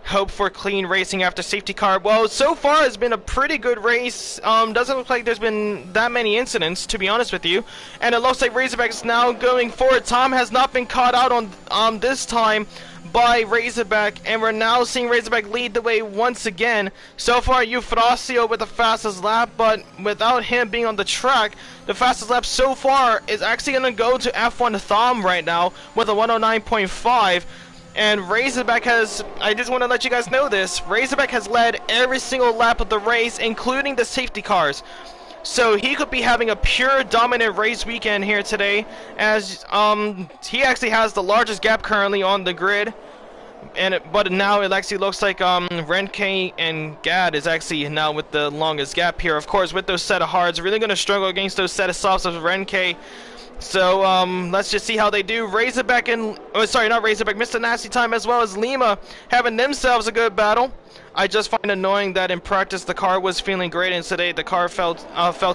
Hope for clean racing after safety car. Well, so far it's been a pretty good race. Doesn't look like there's been that many incidents, to be honest with you. And it looks like Razorback is now going forward. Tom has not been caught out on this time by Razorback, and we're now seeing Razorback lead the way once again. So far, Eufrasio with the fastest lap, but without him being on the track, the fastest lap so far is actually going to go to F1 Thom right now with a 109.5. And Razorback has, I just want to let you guys know this, Razorback has led every single lap of the race, including the safety cars. So he could be having a pure dominant race weekend here today, as he actually has the largest gap currently on the grid. But now it actually looks like Renke and Gad is actually now with the longest gap here. Of course, with those set of hards, really going to struggle against those set of softs of Renke. So let's just see how they do. Razorback and not Razorback, Mr. Nasty Time as well as Lima having themselves a good battle. I just find annoying that in practice the car was feeling great, and today the car felt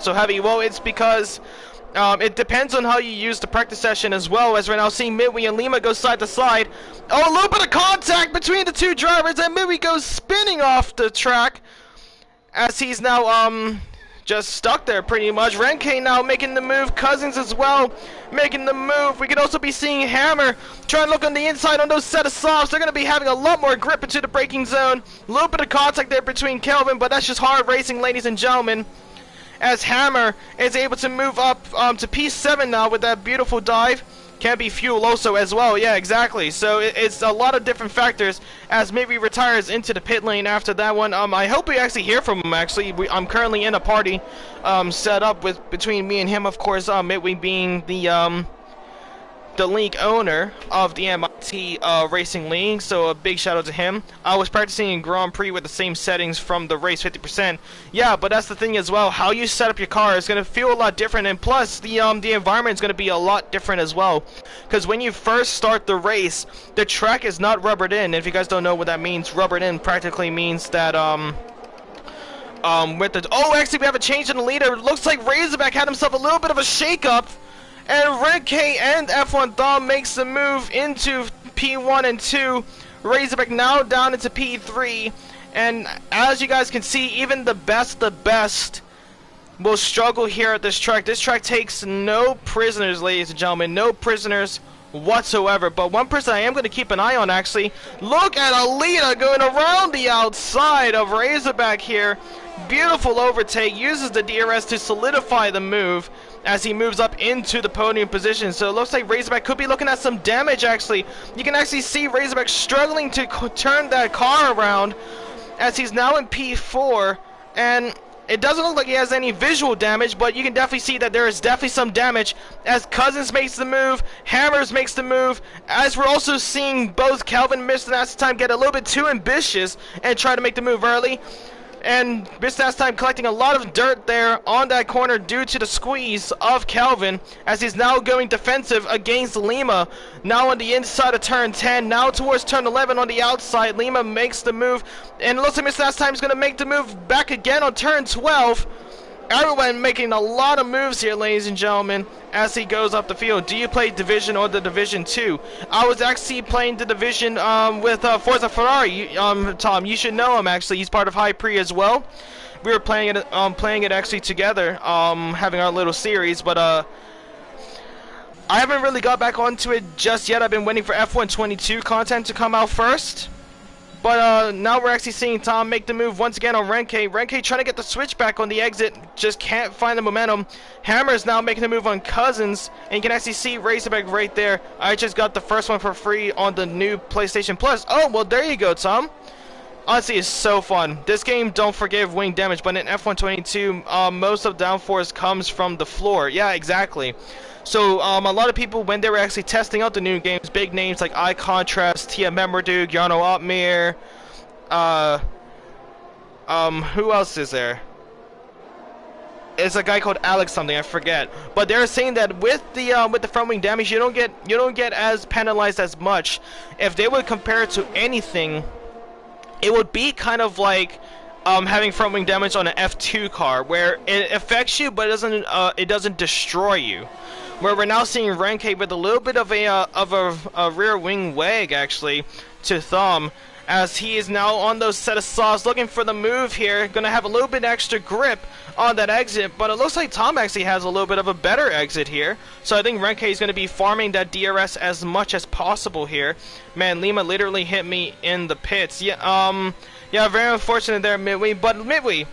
so heavy. Well, it's because it depends on how you use the practice session as well, as we're now seeing Midway and Lima go side to side. Oh, a little bit of contact between the two drivers, and Midway goes spinning off the track as he's now just stuck there pretty much. Renke now making the move, Cousins as well making the move. We could also be seeing Hammer trying to look on the inside on those set of softs. They're going to be having a lot more grip into the braking zone. A little bit of contact there between Kelvin, but that's just hard racing, ladies and gentlemen, as Hammer is able to move up to P7 now with that beautiful dive. Can be fuel also as well. Yeah, exactly. So it's a lot of different factors as Midway retires into the pit lane after that one. I hope we actually hear from him. Actually, I'm currently in a party set up between me and him. Of course, Midway being the league owner of the MIT Racing League, so a big shout out to him. I was practicing in Grand Prix with the same settings from the race 50%. Yeah, but that's the thing as well. How you set up your car is going to feel a lot different, and plus the environment is going to be a lot different as well. Because when you first start the race, the track is not rubbered in. If you guys don't know what that means, rubbered in practically means that actually we have a change in the leader. It looks like Razorback had himself a little bit of a shake-up. And Renke and F1 Thom makes the move into P1 and 2. Razorback now down into P3. And as you guys can see, even the best will struggle here at this track. This track takes no prisoners, ladies and gentlemen. No prisoners whatsoever. But one person I am going to keep an eye on, actually. Look at Alita going around the outside of Razorback here. Beautiful overtake, uses the DRS to solidify the move as he moves up into the podium position. So it looks like Razorback could be looking at some damage actually. You can actually see Razorback struggling to turn that car around as he's now in P4, and it doesn't look like he has any visual damage, but you can definitely see that there is definitely some damage as Cousins makes the move, Hammers makes the move, as we're also seeing both Kelvin and Mr. Nasty Time get a little bit too ambitious and try to make the move early. And Mr. Nasty Time collecting a lot of dirt there on that corner due to the squeeze of Kelvin, as he's now going defensive against Lima. Now on the inside of turn 10, now towards turn 11 on the outside. Lima makes the move, and it looks like Mr. Nasty Time is going to make the move back again on turn 12. Everyone making a lot of moves here, ladies and gentlemen, as he goes up the field. Do you play Division or the Division 2? I was actually playing the Division with Forza Ferrari. Tom, you should know him actually. He's part of High Pre as well. We were playing it actually together, having our little series, but I haven't really got back onto it just yet. I've been waiting for F1 22 content to come out first. But now we're actually seeing Tom make the move once again on Renke. Renke trying to get the switch back on the exit, just can't find the momentum. Hammer's now making the move on Cousins, and you can actually see Razorback right there. I just got the first one for free on the new PlayStation Plus. Oh, well, there you go, Tom. Honestly, it's so fun. This game don't forgive wing damage, but in F1 22, most of downforce comes from the floor. Yeah, exactly. So a lot of people, when they were actually testing out the new games, big names like iContrast, Tia Memerdug, Jarno Opmeer, who else is there? It's a guy called Alex something, I forget. But they're saying that with the front wing damage, you don't get as penalized as much. If they would compare it to anything, it would be kind of like having front wing damage on an F2 car, where it affects you, but it doesn't destroy you. Where we're now seeing Renke with a little bit of a rear wing wag actually to Thom, as he is now on those set of saws looking for the move here. Gonna have a little bit extra grip on that exit, but it looks like Tom actually has a little bit of a better exit here. So I think Renke is gonna be farming that DRS as much as possible here. Man, Lima literally hit me in the pits. Yeah, very unfortunate there, Midway. But Midway,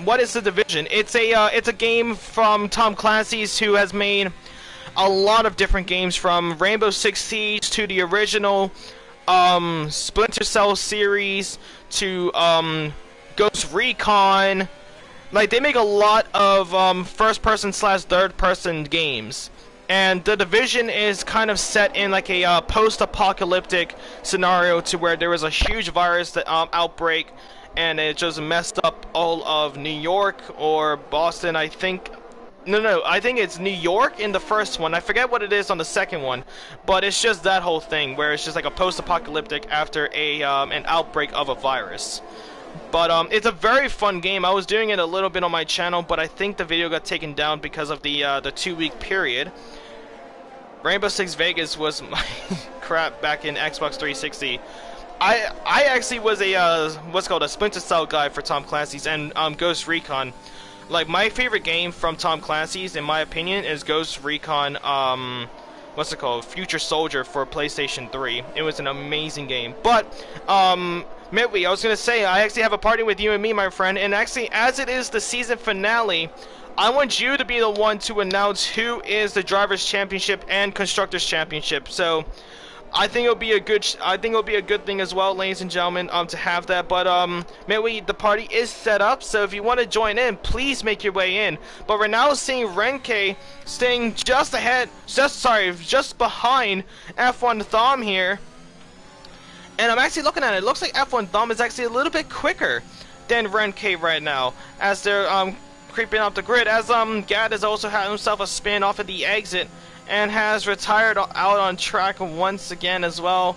what is the Division? It's a game from Tom Clancy's, who has made a lot of different games, from Rainbow Six Siege to the original Splinter Cell series to Ghost Recon. Like, they make a lot of first-person / third-person games. And the Division is kind of set in like a post-apocalyptic scenario, to where there was a huge virus outbreak, and it just messed up all of New York or Boston, I think. No, I think it's New York in the first one. I forget what it is on the second one, but it's just that whole thing where it's just like a post-apocalyptic after an outbreak of a virus. But it's a very fun game. I was doing it a little bit on my channel, but I think the video got taken down because of the 2-week period. Rainbow Six Vegas was my crap back in Xbox 360. I actually was a what's called a Splinter Cell guy for Tom Clancy's, and Ghost Recon. Like, my favorite game from Tom Clancy's, in my opinion, is Ghost Recon, what's it called? Future Soldier for PlayStation 3. It was an amazing game. But, Midway, I was going to say, I actually have a party with you and me, my friend, and actually, as it is the season finale, I want you to be the one to announce who is the Drivers' Championship and Constructors' Championship. So, I think it'll be a good thing as well, ladies and gentlemen, to have that. But Midway, the party is set up, so if you want to join in, please make your way in. But we're now seeing Renke staying just behind F1 Thom here. And I'm actually looking at it. It looks like F1 Thom is actually a little bit quicker than Renke right now, as they're creeping up the grid. As Gad has also had himself a spin off of the exit, and has retired out on track once again as well,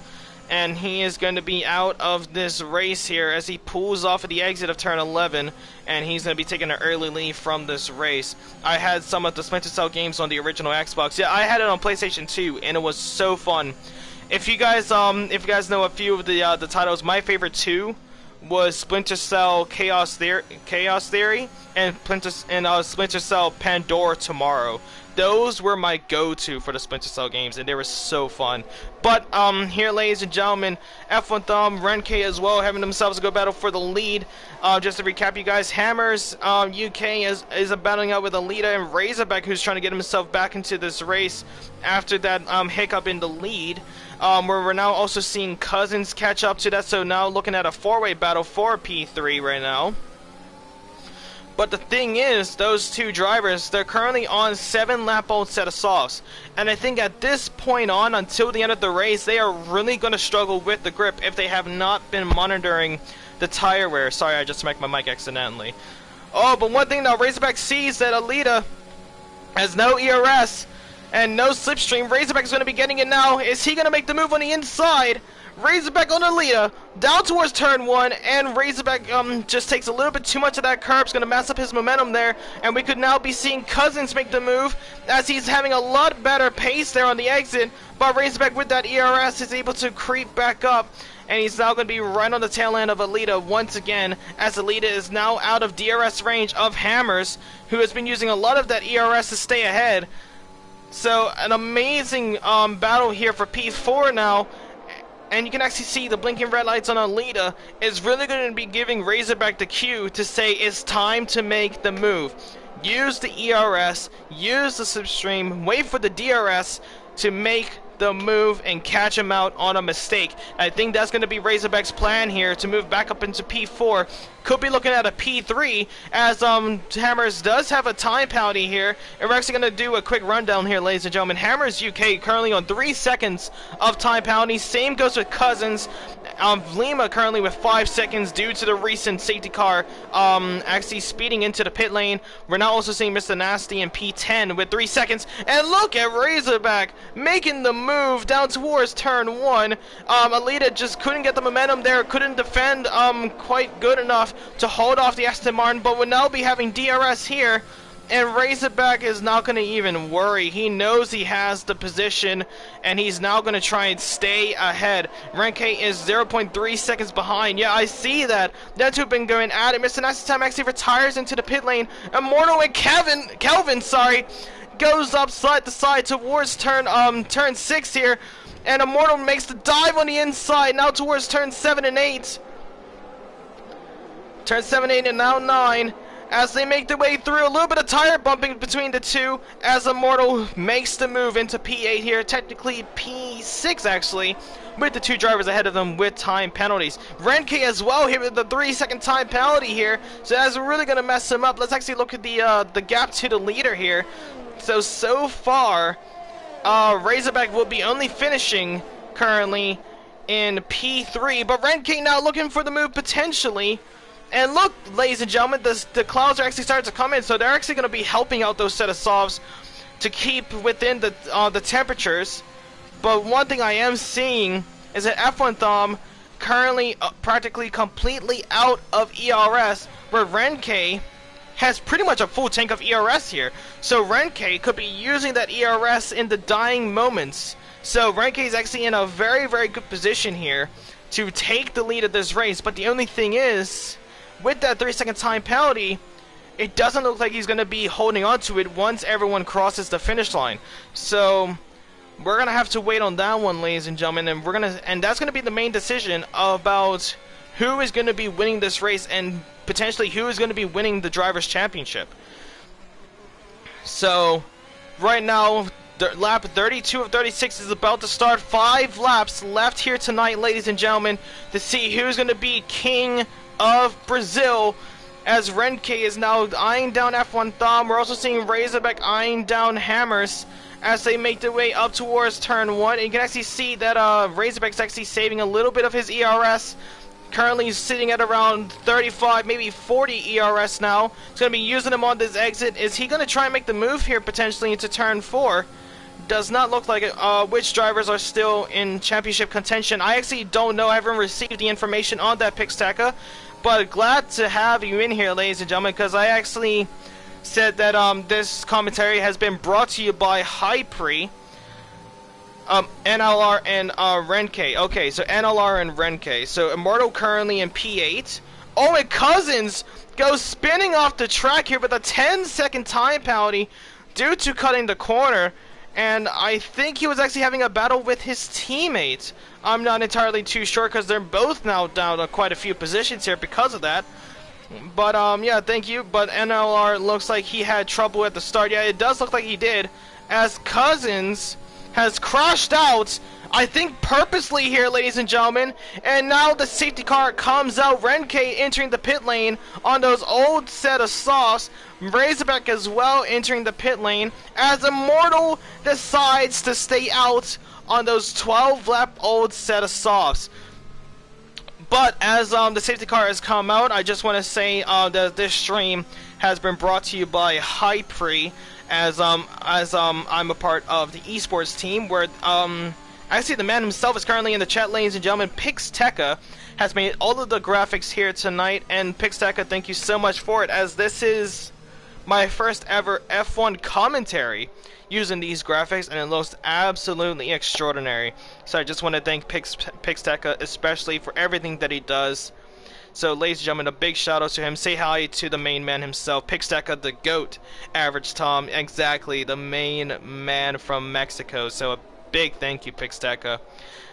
and he is going to be out of this race here as he pulls off of the exit of turn 11, and he's going to be taking an early lead from this race. I had some of the Splinter Cell games on the original Xbox. Yeah, I had it on PlayStation 2, and it was so fun. If you guys know a few of the titles, my favorite two was Splinter Cell Chaos Theory and Splinter Cell Pandora Tomorrow. Those were my go-to for the Splinter Cell games, and they were so fun. But here, ladies and gentlemen, F1 Thumb, Renke as well, having themselves a good battle for the lead. Just to recap, you guys, Hammers UK is battling out with Alita, and Razorback, who's trying to get himself back into this race after that hiccup in the lead. Where we're now also seeing Cousins catch up to that, so now looking at a four-way battle for P3 right now. But the thing is, those two drivers, they're currently on 7-lap-old set of softs. And I think at this point on, until the end of the race, they are really going to struggle with the grip if they have not been monitoring the tire wear. Sorry, I just smacked my mic accidentally. Oh, but one thing now, Razorback sees that Alita has no ERS and no slipstream. Razorback is going to be getting it now. Is he going to make the move on the inside? Razorback on Alita, down towards turn 1, and Razorback just takes a little bit too much of that curb. It's going to mess up his momentum there, and we could now be seeing Cousins make the move as he's having a lot better pace there on the exit, but Razorback with that ERS is able to creep back up, and he's now going to be right on the tail end of Alita once again, as Alita is now out of DRS range of Hammers, who has been using a lot of that ERS to stay ahead. So an amazing battle here for P4 now. And you can actually see the blinking red lights on Alita is really going to be giving Razorback the cue to say it's time to make the move. Use the ERS, use the slipstream, wait for the DRS to make the move and catch him out on a mistake. I think that's going to be Razorback's plan here to move back up into P4. Could be looking at a P3 as Hammers does have a time penalty here. And we're actually going to do a quick rundown here, ladies and gentlemen. Hammers UK currently on 3 seconds of time penalty. Same goes with Cousins. Lima currently with 5 seconds due to the recent safety car actually speeding into the pit lane. We're now also seeing Mr. Nasty in P10 with 3 seconds. And look at Razorback making the move down towards turn 1. Alita just couldn't get the momentum there, couldn't defend quite good enough to hold off the Aston Martin, but will now be having DRS here. And Razorback is not going to even worry. He knows he has the position, and he's now going to try and stay ahead. Renke is 0.3 seconds behind. Yeah, I see that. Them two have been going at it. Mr. Nasty Time actually retires into the pit lane. Immortal and Kelvin, goes up side to side towards turn 6 here. And Immortal makes the dive on the inside, now towards turn 7 and 8. Turn 7, 8, and now 9. As they make their way through, a little bit of tire bumping between the two as Immortal makes the move into P8 here, technically P6 actually, with the two drivers ahead of them with time penalties. Renke as well here with the 3-second time penalty here, so that's really going to mess him up. Let's actually look at the gap to the leader here. So far, Razorback will be only finishing currently in P3, but Renke now looking for the move potentially. And look, ladies and gentlemen, the clouds are actually starting to come in, so they're actually going to be helping out those set of softs to keep within the temperatures. But one thing I am seeing is that F1 Thumb currently practically completely out of ERS, where Renke has pretty much a full tank of ERS here. So Renke could be using that ERS in the dying moments. So Renke is actually in a very, very good position here to take the lead of this race. But the only thing is, with that 3-second time penalty, it doesn't look like he's going to be holding on to it once everyone crosses the finish line. So we're going to have to wait on that one, ladies and gentlemen, and that's going to be the main decision about who is going to be winning this race and potentially who is going to be winning the Drivers' Championship. So right now, lap 32 of 36 is about to start. 5 laps left here tonight, ladies and gentlemen, to see who's going to be king of Brazil, as Renke is now eyeing down F1 Thumb. We're also seeing Razorback eyeing down Hammers as they make their way up towards turn 1. And you can actually see that Razorback's actually saving a little bit of his ERS. Currently sitting at around 35, maybe 40 ERS now. He's going to be using them on this exit. Is he going to try and make the move here potentially into turn 4? Does not look like it. Which drivers are still in championship contention? I actually don't know. I haven't received the information on that, Pixtaka. But glad to have you in here, ladies and gentlemen, because I actually said that this commentary has been brought to you by Hypre. NLR and Renke. Okay, so NLR and Renke. So Immortal currently in P8. Oh, and Cousins goes spinning off the track here with a 10-second time penalty due to cutting the corner. And I think he was actually having a battle with his teammate. I'm not entirely too sure because they're both now down on quite a few positions here because of that. But yeah, thank you. But NLR looks like he had trouble at the start. Yeah, it does look like he did, as Cousins has crashed out, I think purposely here, ladies and gentlemen. And now the safety car comes out. Renke entering the pit lane on those old set of softs. Razorback as well entering the pit lane, as Immortal decides to stay out on those 12-lap old set of softs. But as the safety car has come out, I just want to say that this stream has been brought to you by Hypre, as I'm a part of the esports team, where actually the man himself is currently in the chat, ladies and gentlemen. Pixteca has made all of the graphics here tonight, and Pixteca, thank you so much for it, as this is my first ever F1 commentary using these graphics, and it looks absolutely extraordinary. So I just want to thank Pixteca especially for everything that he does. So ladies and gentlemen, a big shout out to him. Say hi to the main man himself, Pixteca the GOAT, Average Tom, exactly, the main man from Mexico. So a big thank you, Pixteca,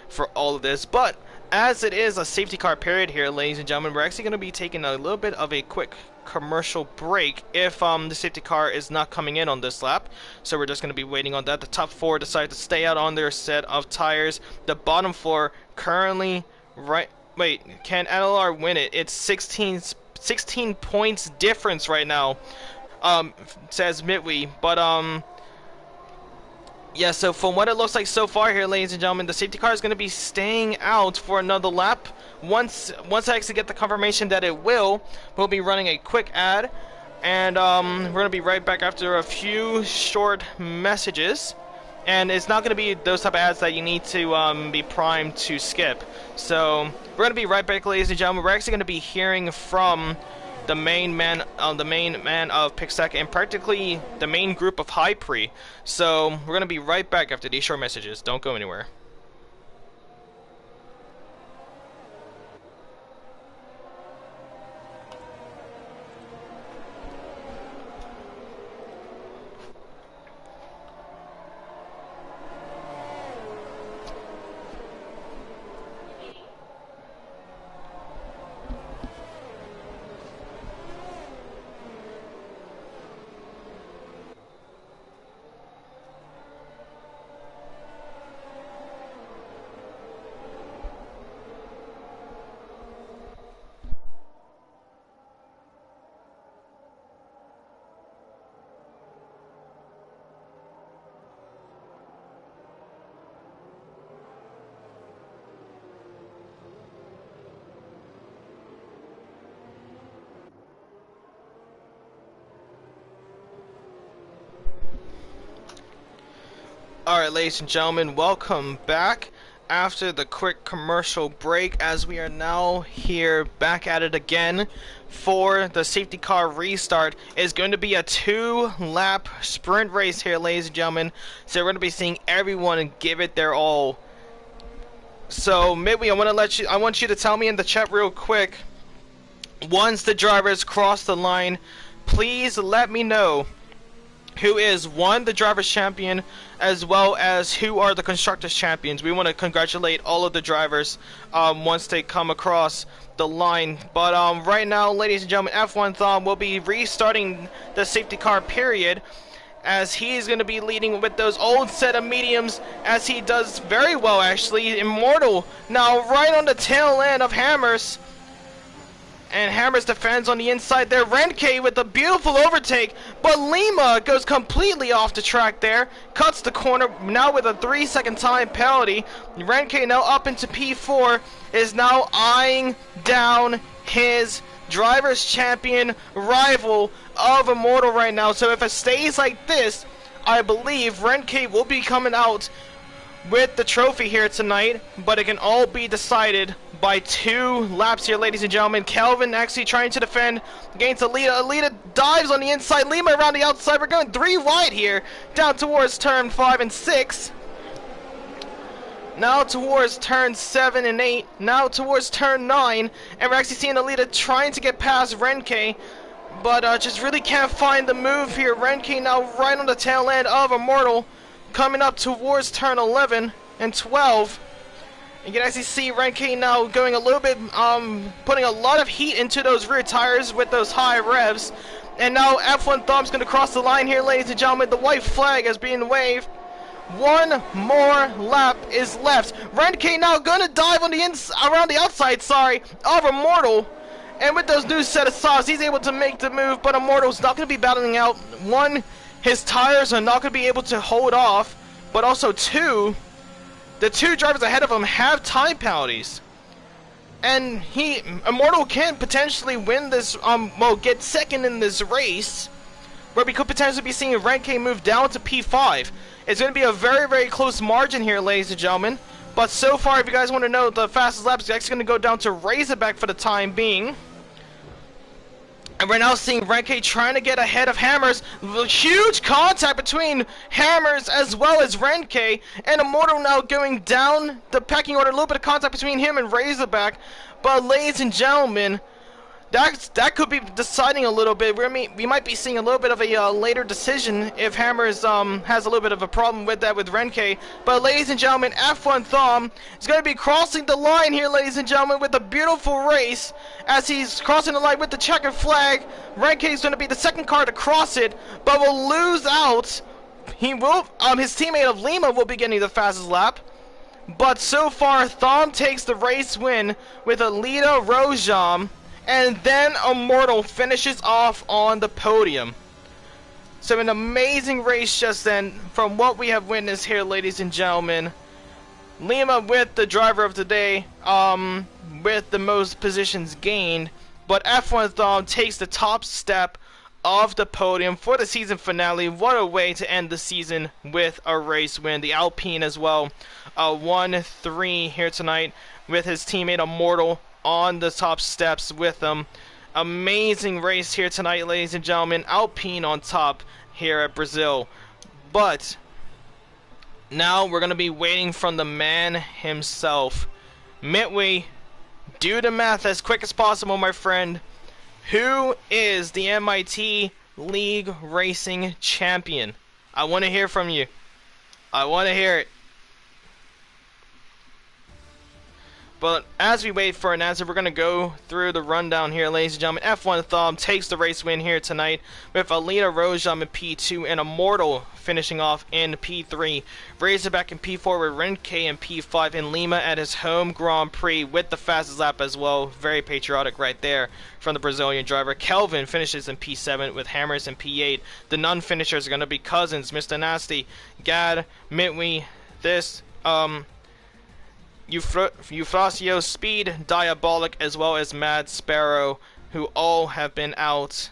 for all of this. But as it is a safety car period here, ladies and gentlemen, we're actually going to be taking a little bit of a quick commercial break if the safety car is not coming in on this lap. So we're just going to be waiting on that. The top four decide to stay out on their set of tires. The bottom four currently wait, can NLR win it? It's 16 points difference right now, says Midwee. But yeah, so from what it looks like so far here, ladies and gentlemen, the safety car is going to be staying out for another lap. Once I actually get the confirmation that it will, we'll be running a quick ad, and we're going to be right back after a few short messages. And it's not going to be those type of ads that you need to be primed to skip. So we're going to be right back, ladies and gentlemen. We're actually going to be hearing from the main man of Pixteca, and practically the main group of Hypre. So we're going to be right back after these short messages. Don't go anywhere. Alright, ladies and gentlemen, welcome back after the quick commercial break, as we are now here back at it again for the safety car restart. It's going to be a 2-lap sprint race here, ladies and gentlemen, so we're going to be seeing everyone give it their all. So Midway, I want you to tell me in the chat real quick, once the drivers cross the line, please let me know who is, one, the driver's champion, as well as who are the constructors champions. We want to congratulate all of the drivers once they come across the line. But right now, ladies and gentlemen, F1 Thom will be restarting the safety car period, as he's going to be leading with those old set of mediums, as he does very well, actually. Immortal now right on the tail end of Hammers, and Hammers defends on the inside there. Renke with a beautiful overtake, but Lima goes completely off the track there. Cuts the corner now with a 3-second time penalty. Renke now up into P4, is now eyeing down his driver's champion rival of Immortal right now. So if it stays like this, I believe Renke will be coming out with the trophy here tonight, but it can all be decided by 2 laps here, ladies and gentlemen. Kelvin actually trying to defend against Alita. Alita dives on the inside, Lima around the outside. We're going 3 wide here, down towards turn 5 and 6. now towards turn 7 and 8, now towards turn 9, and we're actually seeing Alita trying to get past Renke, but just really can't find the move here. Renke now right on the tail end of Immortal, coming up towards turn 11 and 12. You can actually see Renke now going a little bit, putting a lot of heat into those rear tires with those high revs. And now F1 Thumb's going to cross the line here, ladies and gentlemen. The white flag is being waved. One more lap is left. Renke now going to dive on the around the outside, of Immortal. And with those new set of softs, he's able to make the move, but Immortal's not going to be battling out. One, his tires are not going to be able to hold off, but also two, the two drivers ahead of him have time penalties. And Immortal can potentially win this, get second in this race, where we could potentially be seeing Renke move down to P5. It's going to be a very, very close margin here, ladies and gentlemen. But so far, if you guys want to know, the fastest lap is actually going to go down to Razorback for the time being. And we're now seeing Renke trying to get ahead of Hammers. Huge contact between Hammers as well as Renke. And Immortal now going down the pecking order. A little bit of contact between him and Razorback. But ladies and gentlemen, that could be deciding a little bit. We might be seeing a little bit of a later decision if Hammers has a little bit of a problem with that with Renke. But ladies and gentlemen, F1 Thumb is going to be crossing the line here, ladies and gentlemen, with a beautiful race. As he's crossing the line with the checkered flag, Renke is going to be the second car to cross it, but will lose out. He will. His teammate of Lima will be getting the fastest lap. But so far, Thumb takes the race win with Alita Rojam. And then Immortal finishes off on the podium. So an amazing race just then from what we have witnessed here, ladies and gentlemen. Lima with the driver of the day, with the most positions gained. But F1 Thumb takes the top step of the podium for the season finale. What a way to end the season with a race win. The Alpine as well. 1-3 here tonight with his teammate Immortal on the top steps with them. Amazing race here tonight, ladies and gentlemen. Alpine on top here at Brazil. But now we're going to be waiting from the man himself. Mitwi, do the math as quick as possible, my friend. Who is the MIT League Racing Champion? I want to hear from you. I want to hear it. But as we wait for an answer, we're going to go through the rundown here, ladies and gentlemen. F1 Thumb takes the race win here tonight with Alita Rojam in P2 and Immortal finishing off in P3. Razorback in P4 with Renke in P5 and Lima at his home Grand Prix with the fastest lap as well. Very patriotic right there from the Brazilian driver. Kelvin finishes in P7 with Hammers in P8. The non-finishers are going to be Cousins, Mr. Nasty, Gad, Mitwi, Eufrasio, Speed, Diabolic, as well as Mad Sparrow, who all have been out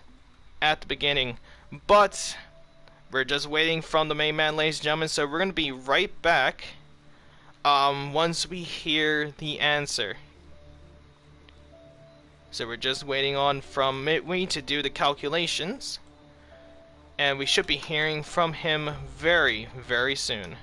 at the beginning. But we're just waiting from the main man, ladies and gentlemen, so we're going to be right back once we hear the answer. So we're just waiting on from Mitwi to do the calculations, and we should be hearing from him very, very soon.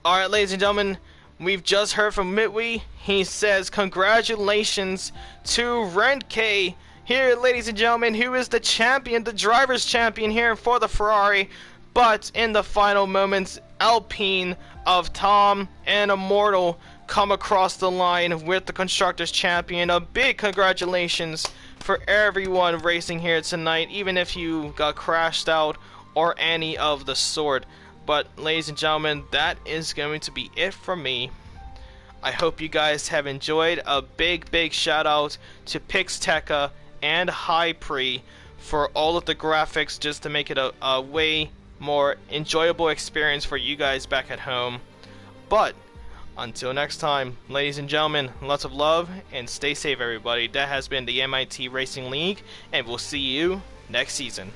Alright, ladies and gentlemen, we've just heard from Mitwi. He says, congratulations to Renke here, ladies and gentlemen, who is the champion, the driver's champion here for the Ferrari. But in the final moments, Alpine of Tom and Immortal come across the line with the constructor's champion. A big congratulations for everyone racing here tonight, even if you got crashed out or any of the sort. But ladies and gentlemen, that is going to be it from me. I hope you guys have enjoyed. A big shout out to Pixteca and Hypre for all of the graphics, just to make it a way more enjoyable experience for you guys back at home. But until next time, ladies and gentlemen, lots of love and stay safe, everybody. That has been the MIT Racing League, and we'll see you next season.